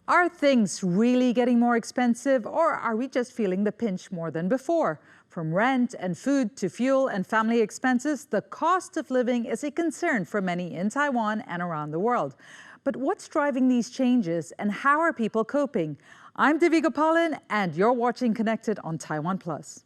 Are things really getting more expensive, or are we just feeling the pinch more than before? From rent and food to fuel and family expenses, the cost of living is a concern for many in Taiwan and around the world. But what's driving these changes, and how are people coping? I'm Devi Gopalan, and you're watching Connected on Taiwan Plus.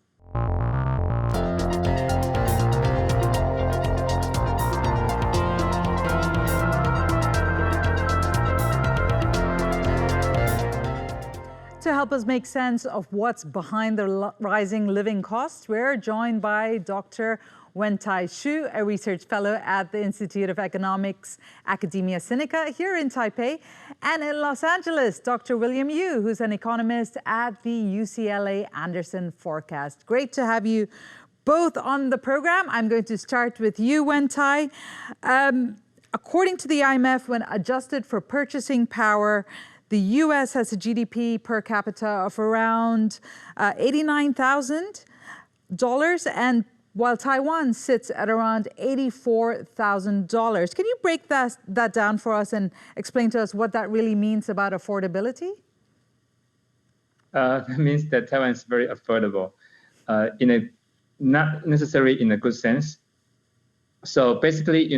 To help us make sense of what's behind the rising living costs, we're joined by Dr. Wen-Tai Hsu, a research fellow at the Institute of Economics Academia Sinica here in Taipei, and in Los Angeles, Dr. William Yu, who's an economist at the UCLA Anderson Forecast. Great to have you both on the program. I'm going to start with you, Wen-Tai. According to the IMF, when adjusted for purchasing power, the U.S. has a GDP per capita of around $89,000, and while Taiwan sits at around $84,000. Can you break that down for us and explain to us what that really means about affordability? That means that Taiwan is very affordable, not necessarily in a good sense. So basically,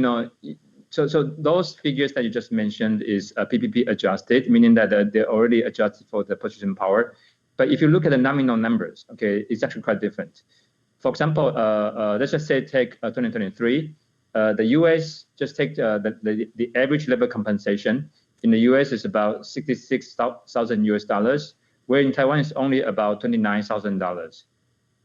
So those figures that you just mentioned is PPP adjusted, meaning that they're already adjusted for the purchasing power. But if you look at the nominal numbers, okay, it's actually quite different. For example, let's just say take 2023, the US, just take the average labor compensation in the US is about 66,000 US dollars, where in Taiwan it's only about $29,000,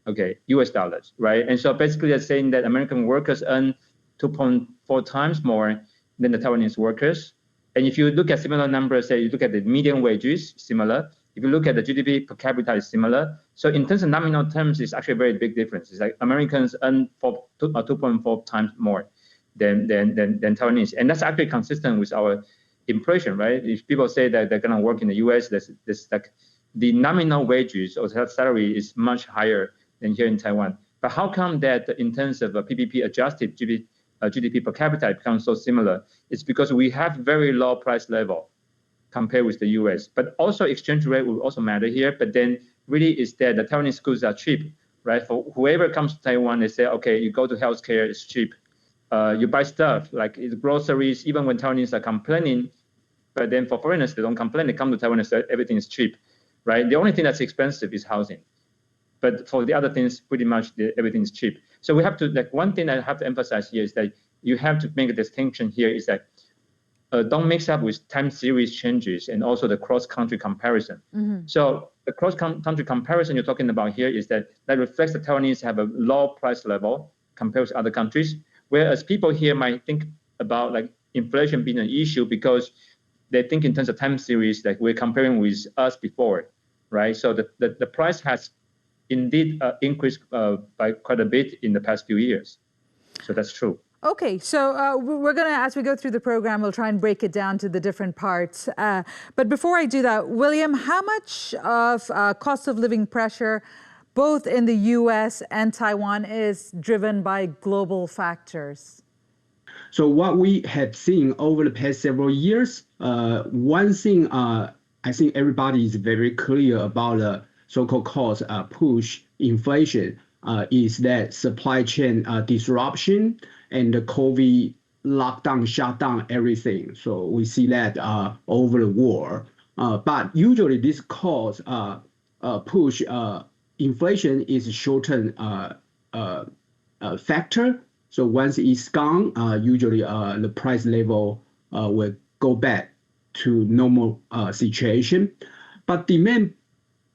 okay, US dollars, right? And so basically they're saying that American workers earn 2.4 times more than the Taiwanese workers. And if you look at similar numbers, say you look at the median wages, similar. If you look at the GDP per capita, it's similar. So in terms of nominal terms, it's actually a very big difference. It's like Americans earn 2.4 times more than Taiwanese. And that's actually consistent with our impression, right? If people say that they're going to work in the US, this like the nominal wages or salary is much higher than here in Taiwan. But how come that in terms of a PPP adjusted GDP per capita, it becomes so similar? It's because we have very low price level compared with the US. But also exchange rate will also matter here. But then really is that the Taiwanese goods are cheap, right? For whoever comes to Taiwan, they say, okay, you go to healthcare, it's cheap. You buy stuff like groceries, even when Taiwanese are complaining. But then for foreigners, they don't complain. They come to Taiwan and say everything is cheap, right? The only thing that's expensive is housing. But for the other things, pretty much everything is cheap. So we have to, like, one thing I have to emphasize here is that you have to make a distinction here is that don't mix up with time series changes and also the cross-country comparison. Mm-hmm. So the cross-country comparison you're talking about here is that reflects that Taiwanese have a low price level compared with other countries, whereas people here might think about like inflation being an issue because they think in terms of time series, like we're comparing with us before, right? So the price has indeed increased by quite a bit in the past few years. So that's true. Okay, so we're going to, as we go through the program, we'll try and break it down to the different parts. But before I do that, William, how much of cost of living pressure, both in the US and Taiwan, is driven by global factors? So what we have seen over the past several years, one thing I think everybody is very clear about the so-called cost push inflation is that supply chain disruption and the COVID lockdown, shutdown, everything. So we see that over the war. But usually this cost push inflation is a short-term factor. So once it's gone, usually the price level will go back to normal situation. But demand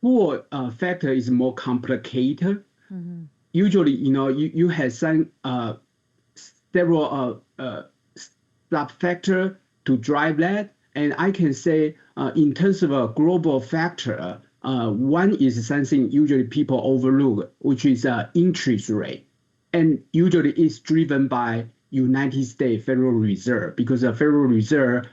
pull factor is more complicated. Mm-hmm. Usually, you have some several sub-factor to drive that. And I can say in terms of a global factor, one is something usually people overlook, which is interest rate. And usually it's driven by United States Federal Reserve because the Federal Reserve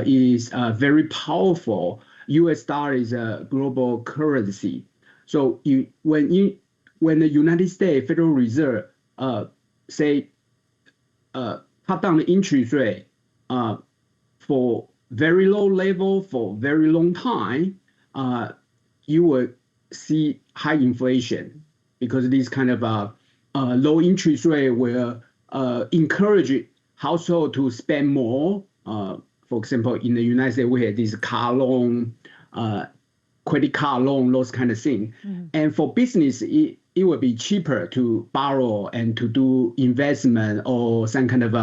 is very powerful. US dollar is a global currency. So when the United States Federal Reserve say cut down the interest rate for very low level for very long time, you will see high inflation because this kind of low interest rate will encourage household to spend more. For example, in the United States, we have this car loan, credit card loan, those kind of things. And for business, it will be cheaper to borrow and to do investment or some kind of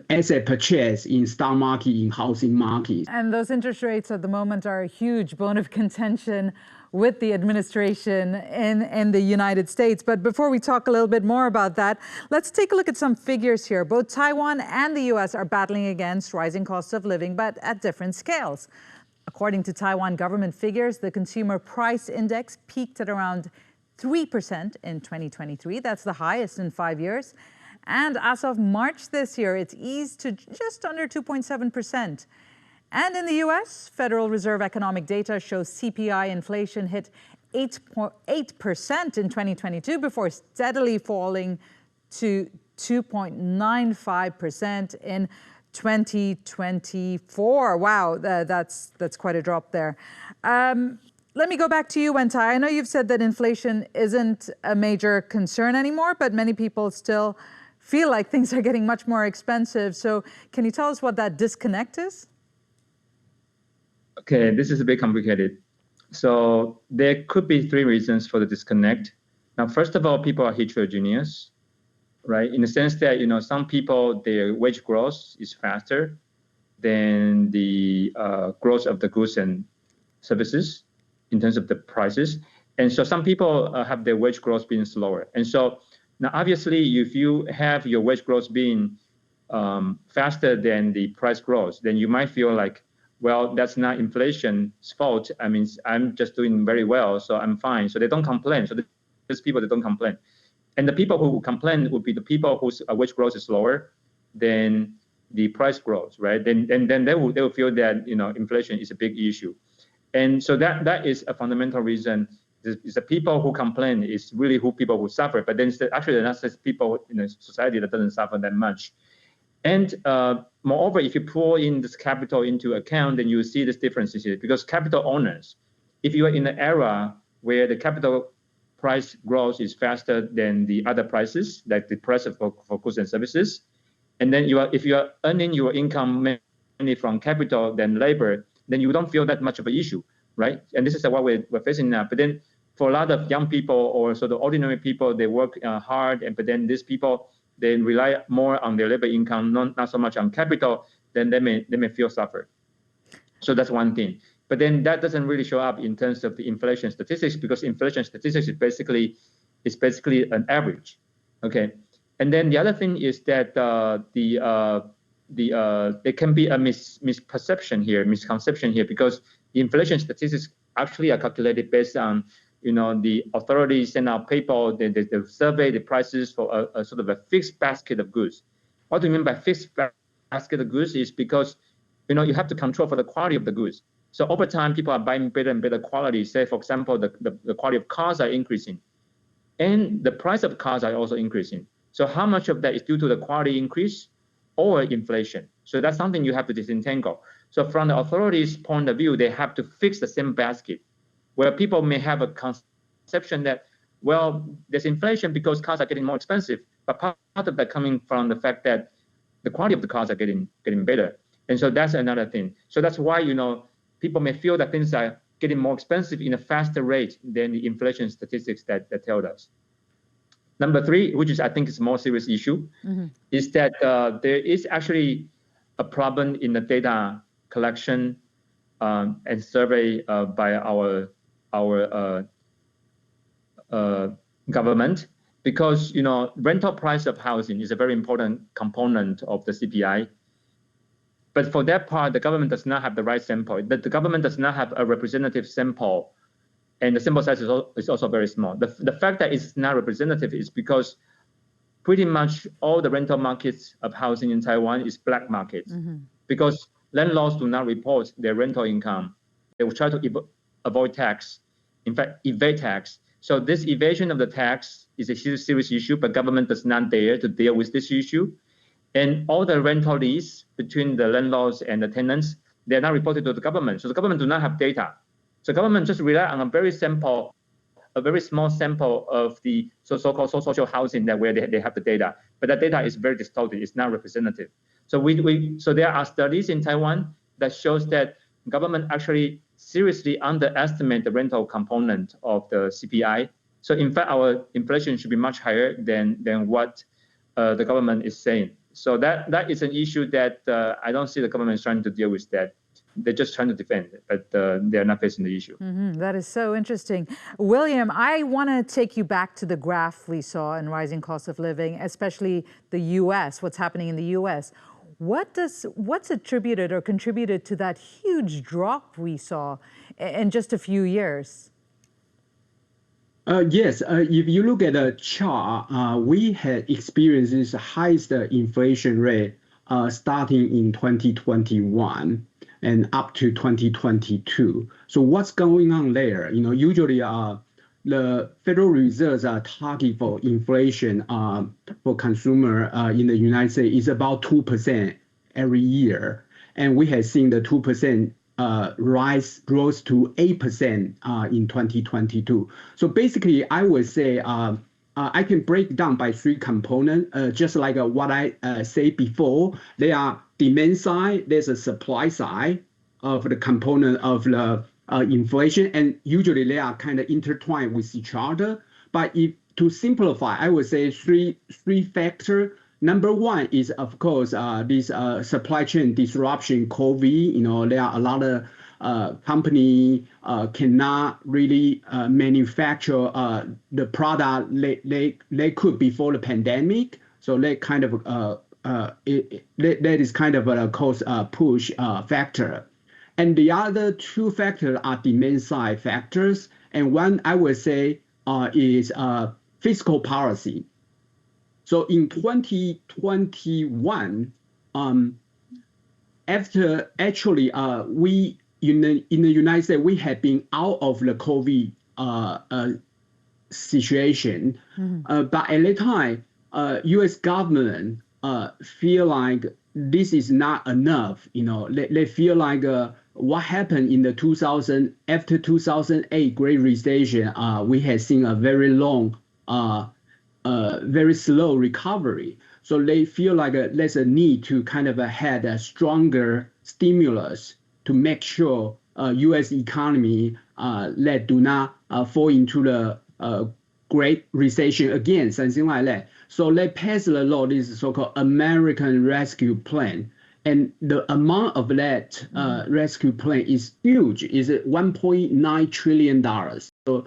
asset purchase in stock market, in housing market. And those interest rates at the moment are a huge bone of contention with the administration in the United States. But before we talk a little bit more about that, let's take a look at some figures here. Both Taiwan and the US are battling against rising costs of living, but at different scales. According to Taiwan government figures, the consumer price index peaked at around 3% in 2023. That's the highest in 5 years. And as of March this year, it's eased to just under 2.7%. And in the US, Federal Reserve economic data shows CPI inflation hit 8.8% in 2022 before steadily falling to 2.95% in 2024. Wow, that's quite a drop there. Let me go back to you, Wen-Tai. I know you've said that inflation isn't a major concern anymore, but many people still feel like things are getting much more expensive. So can you tell us what that disconnect is? Okay, this is a bit complicated. So there could be 3 reasons for the disconnect. Now, first of all, people are heterogeneous, right? In the sense that, some people, their wage growth is faster than the growth of the goods and services in terms of the prices. And so some people have their wage growth being slower. And so now, obviously, if you have your wage growth being faster than the price growth, then you might feel like, well, that's not inflation's fault. I mean, I'm just doing very well, so I'm fine. So they don't complain. So there's people that don't complain. And the people who complain would be the people whose wage growth is lower than the price growth, right? Then they will feel that, inflation is a big issue. And so that is a fundamental reason. Is the people who complain is really people who suffer, but then actually they're not just people in a society that doesn't suffer that much. And moreover, if you pull in this capital into account, then you will see this differences here, because capital owners, if you are in an era where the capital price growth is faster than the other prices, like the price for goods and services, and then if you are earning your income mainly from capital than labor, then you don't feel that much of an issue, right? And this is what we're facing now. But then for a lot of young people or sort of ordinary people, they work hard, but then these people, they rely more on their labor income, not so much on capital, then they may feel suffer. So that's one thing. But then that doesn't really show up in terms of the inflation statistics, because inflation statistics is basically an average, okay? And then the other thing is that there can be a misconception here, because the inflation statistics actually are calculated based on, the authorities send out people, they survey the prices for a sort of a fixed basket of goods. What do you mean by fixed basket of goods is because, you have to control for the quality of the goods. So over time, people are buying better and better quality. Say, for example, the quality of cars are increasing, and the price of cars are also increasing. So how much of that is due to the quality increase or inflation? So that's something you have to disentangle. So from the authorities' point of view, they have to fix the same basket, where people may have a conception that, well, there's inflation because cars are getting more expensive, but part of that coming from the fact that the quality of the cars are getting better. And so that's another thing. So that's why, people may feel that things are getting more expensive in a faster rate than the inflation statistics that tell us. Number 3, which is I think is a more serious issue, is that there is actually a problem in the data collection and survey by our government, because rental price of housing is a very important component of the CPI. But for that part, the government does not have the right sample. The government does not have a representative sample, and the sample size is also very small. The fact that it's not representative is because pretty much all the rental markets of housing in Taiwan is black markets, because landlords do not report their rental income. They will try to avoid tax, in fact, evade tax. So this evasion of the tax is a serious issue, but government does not dare to deal with this issue. And all the rental lease between the landlords and the tenants, they're not reported to the government. So the government do not have data. So government just rely on a very small sample of the so-called social housing that where they have the data. But that data is very distorted. It's not representative. So so there are studies in Taiwan that shows that government actually seriously underestimate the rental component of the CPI. So in fact, our inflation should be much higher than what the government is saying. So that is an issue that I don't see the government is trying to deal with that. They're just trying to defend it, but they're not facing the issue. That is so interesting. William, I want to take you back to the graph we saw in rising cost of living, especially the U.S., what's happening in the U.S. What's attributed or contributed to that huge drop we saw in just a few years? Yes, if you look at the chart, we had experienced this highest inflation rate starting in 2021 and up to 2022. So what's going on there? Usually the Federal Reserve's target for inflation for consumer in the United States is about 2% every year, and we have seen the 2% rose to 8% in 2022. So basically, I would say I can break down by three components, just like what I said before. There are demand side, there's a supply side of the component of the inflation, and usually they are kind of intertwined with each other. But to simplify, I would say three factors. Number one is, of course, this supply chain disruption, COVID. There are a lot of company cannot really manufacture the product they could before the pandemic. So that kind of that is kind of a cost push factor. And the other two factors are demand side factors. And one I would say is fiscal policy. So in 2021, after actually we in the United States, we had been out of the COVID situation, but at the time, U.S. government feel like this is not enough. They feel like what happened in the after 2008 Great Recession, we had seen a very long, very slow recovery. So they feel like there's a need to kind of have a stronger stimulus to make sure U.S. economy that do not fall into the Great Recession again, something like that. So they passed the law, this so-called American Rescue Plan. And the amount of that rescue plan is huge, is $1.9 trillion. So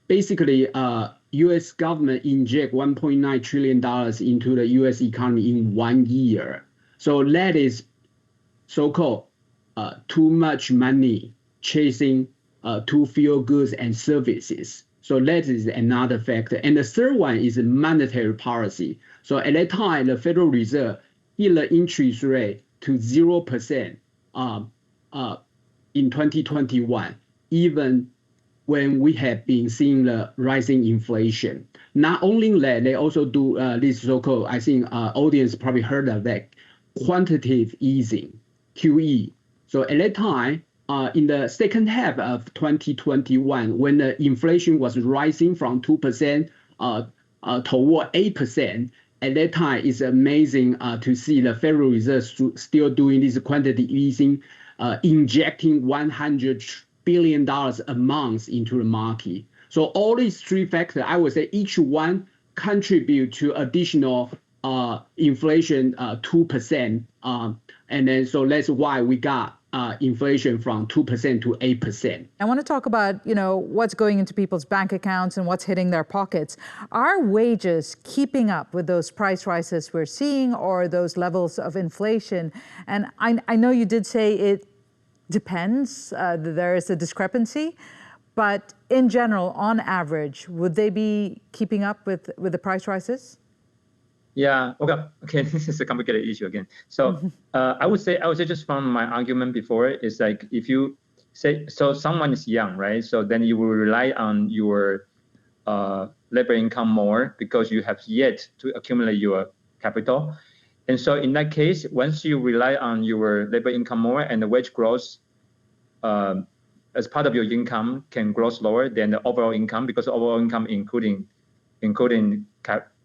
basically, U.S. government inject $1.9 trillion into the U.S. economy in 1 year. So that is so-called too much money chasing too few goods and services. So that is another factor. And the third one is monetary policy. So at that time, the Federal Reserve hit the interest rate to 0% in 2021, even when we have been seeing the rising inflation. Not only that, they also do this so-called, I think audience probably heard of that, quantitative easing, QE. So at that time, in the second half of 2021, when the inflation was rising from 2% toward 8%, at that time, it's amazing to see the Federal Reserve still doing this quantitative easing, injecting $100 billion a month into the market. So all these three factors, I would say each one contribute to additional inflation 2%. And then so that's why we got inflation from 2% to 8%. I want to talk about, what's going into people's bank accounts and what's hitting their pockets. Are wages keeping up with those price rises we're seeing or those levels of inflation? And I know you did say it depends, there is a discrepancy, but in general, on average, would they be keeping up with the price rises? Yeah. Okay. This is a complicated issue again. So I would say just from my argument before is like if you say so someone is young, right? So then you will rely on your labor income more because you have yet to accumulate your capital. And so in that case, once you rely on your labor income more and the wage growth as part of your income can grow slower than the overall income, because overall income including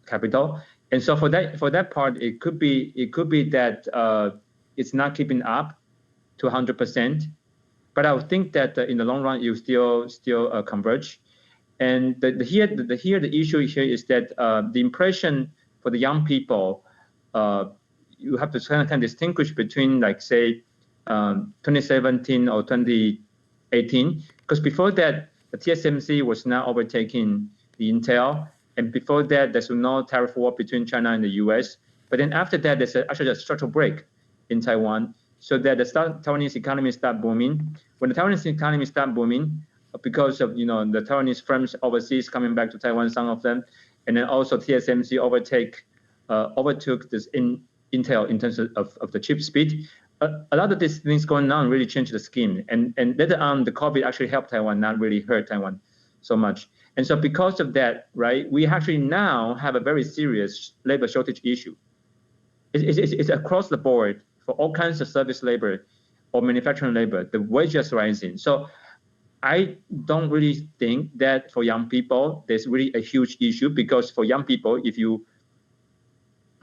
capital. And so for that part, it could be that it's not keeping up to 100%. But I would think that in the long run, you still converge. And the issue here is that the impression for the young people, you have to kind of distinguish between, like, say, 2017 or 2018, because before that, the TSMC was now overtaking the Intel, and before that, there's no tariff war between China and the US. But then after that, there's actually a structural break in Taiwan, so that the Taiwanese economy start booming. When the Taiwanese economy start booming, because of the Taiwanese firms overseas coming back to Taiwan, some of them, and then also TSMC overtook this Intel in terms of the chip speed. A lot of these things going on really changed the scheme, and later on, the COVID actually helped Taiwan, not really hurt Taiwan so much. And so because of that, right, we actually now have a very serious labor shortage issue. It's across the board for all kinds of service labor or manufacturing labor. The wages rising. So I don't really think that for young people, there's really a huge issue, because for young people, if you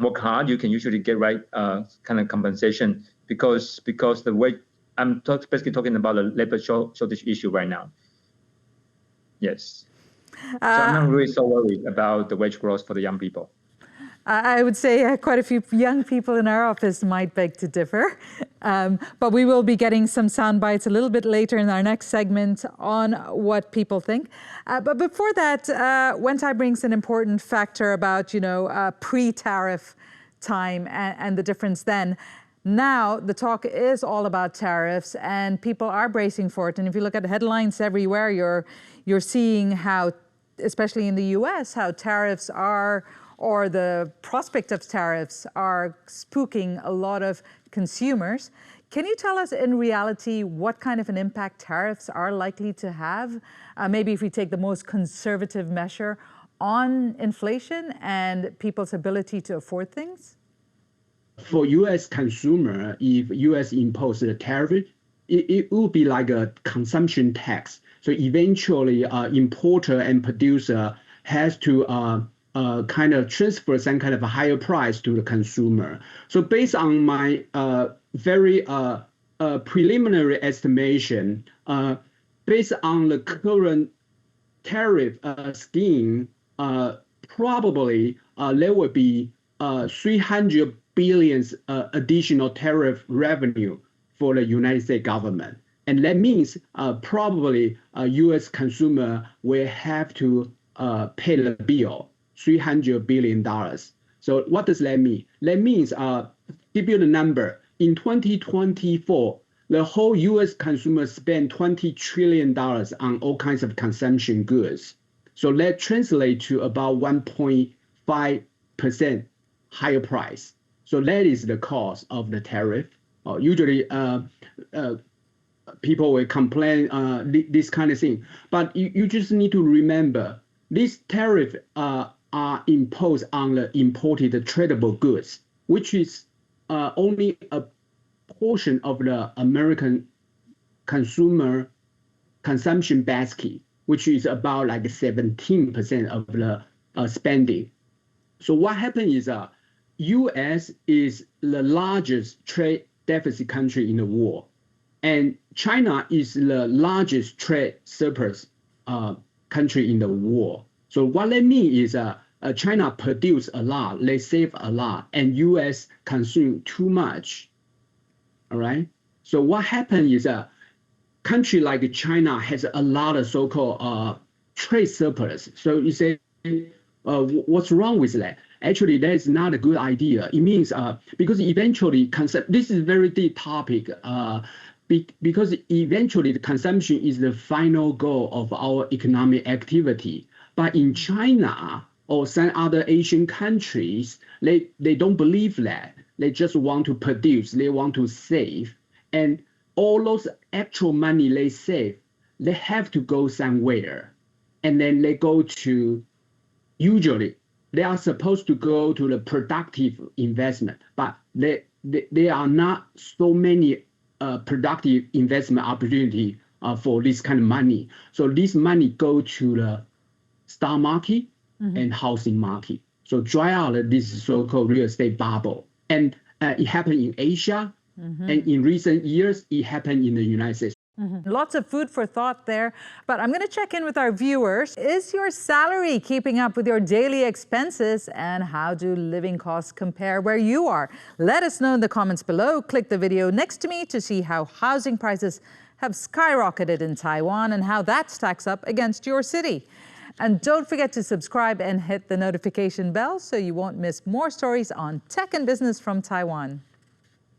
work hard, you can usually get right kind of compensation, because the way I'm basically talking about a labor shortage issue right now. Yes. So I'm not really so worried about the wage growth for the young people. I would say quite a few young people in our office might beg to differ, but we will be getting some sound bites a little bit later in our next segment on what people think. But before that, Wen-Tai brings an important factor about, pre-tariff time and the difference then. Now the talk is all about tariffs, and people are bracing for it. And if you look at the headlines everywhere, you're seeing how, especially in the US, how tariffs are, or the prospect of tariffs are spooking a lot of consumers. Can you tell us in reality what kind of an impact tariffs are likely to have? Maybe if we take the most conservative measure on inflation and people's ability to afford things? For U.S. consumer, if U.S. imposes a tariff, it will be like a consumption tax. So eventually, importer and producer has to kind of transfer some kind of a higher price to the consumer. So based on my very preliminary estimation, based on the current tariff scheme, probably there will be 300 billion additional tariff revenue for the United States government. And that means probably U.S. consumer will have to pay the bill, $300 billion. So what does that mean? That means, give you the number, in 2024, the whole U.S. consumer spent $20 trillion on all kinds of consumption goods. So that translates to about 1.5% higher price. So that is the cost of the tariff. Usually, people will complain this kind of thing. But you just need to remember, these tariffs are imposed on the imported tradable goods, which is only a portion of the American consumer consumption basket, which is about like 17% of the spending. So what happened is U.S. is the largest trade deficit country in the world, and China is the largest trade surplus country in the world. So what that means is China produce a lot, they save a lot, and U.S. consume too much. All right. So what happened is a country like China has a lot of so-called trade surplus. So you say, what's wrong with that? Actually, that is not a good idea. It means because eventually, this is a very deep topic. Because eventually the consumption is the final goal of our economic activity. But in China or some other Asian countries, they don't believe that. They just want to produce, they want to save. And all those actual money they save, they have to go somewhere. And then they go to, usually, they are supposed to go to the productive investment, but there are not so many productive investment opportunity for this kind of money. So this money go to the stock market and housing market. So dry out this so-called real estate bubble. And it happened in Asia, and in recent years, it happened in the United States. Lots of food for thought there, but I'm going to check in with our viewers. Is your salary keeping up with your daily expenses, and how do living costs compare where you are? Let us know in the comments below. Click the video next to me to see how housing prices have skyrocketed in Taiwan and how that stacks up against your city. And don't forget to subscribe and hit the notification bell so you won't miss more stories on tech and business from Taiwan.